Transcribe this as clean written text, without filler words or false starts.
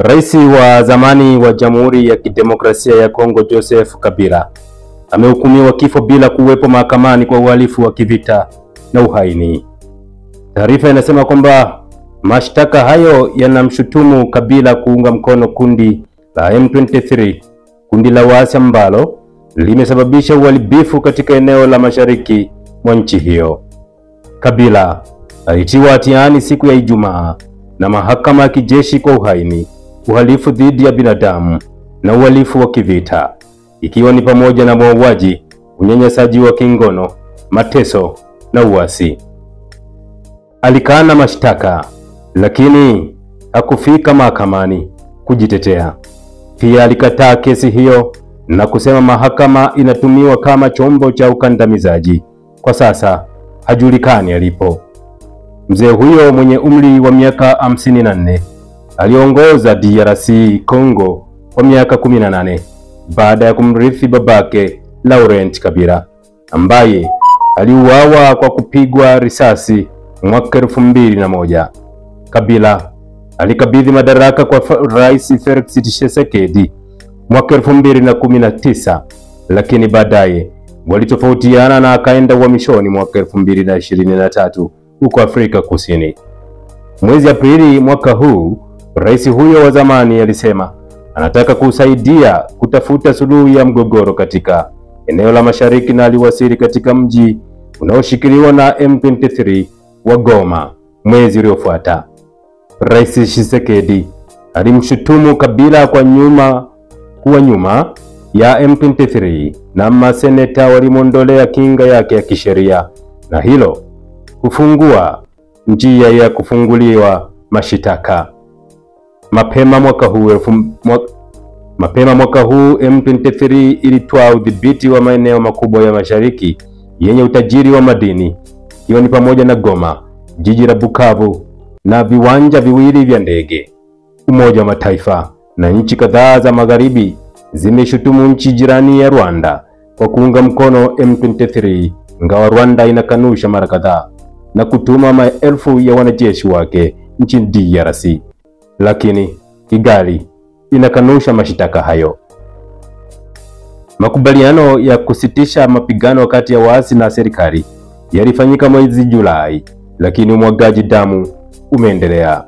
Rais wa zamani wa Jamhuri ya Kidemokrasia ya Kongo Joseph Kabila amehukumiwa kifo bila kuwepo mahakamani kwa uhalifu wa kivita na uhaini. Taarifa inasema kwamba mashtaka hayo yanamshutumu Kabila kuunga mkono kundi la M23, kundi la waasi ambalo limesababisha uharibifu katika eneo la mashariki mwa nchi hiyo. Kabila alitiwa hatiani siku ya Ijumaa na mahakama ya kijeshi kwa uhaini, uhalifu dhidi ya binadamu na uhalifu wa kivita, ikiwa ni pamoja na mauaji, unyanyasaji wa kingono, mateso na uasi. Alikana mashtaka lakini hakufika mahakamani kujitetea. Pia alikataa kesi hiyo na kusema mahakama inatumiwa kama chombo cha ukandamizaji. Kwa sasa hajulikani alipo. Mzee huyo mwenye umri wa miaka 54 aliongoza DRC Congo kwa miaka 18 baada ya kumrithi babake Laurent Kabila ambaye aliuawa kwa kupigwa risasi mwaka 2001. Kabila alikabidhi madaraka kwa Rais Felix Tshisekedi mwaka 2019, lakini baadaye walitofautiana na akaenda uhamishoni mwaka 2023 huko Afrika Kusini. Mwezi Aprili mwaka huu, rais huyo wa zamani alisema anataka kusaidia kutafuta suluhu ya mgogoro katika eneo la mashariki na aliwasili katika mji unaoshikiliwa na M23 wa Goma mwezi uliofuata. Rais Tshisekedi alimshutumu Kabila kwa nyuma ya M23 na maseneta walimwondolea kinga yake ya kisheria na hilo kufungua njia ya kufunguliwa mashitaka. Mapema mwaka huu M23 ilitwaa udhibiti wa maeneo makubwa ya mashariki yenye utajiri wa madini, ikiwa ni pamoja na Goma, jiji la Bukavu na viwanja viwili vya ndege. Umoja wa Mataifa na nchi kadhaa za magharibi zimeshutumu nchi jirani ya Rwanda kwa kuunga mkono M23, ingawa Rwanda inakanusha mara kadhaa na kutuma maelfu ya wanajeshi wake nchini DRC. Lakini Kigali inakanusha mashitaka hayo. Makubaliano ya kusitisha mapigano kati ya waasi na serikali yalifanyika mwezi Julai, lakini umwagaji damu umeendelea.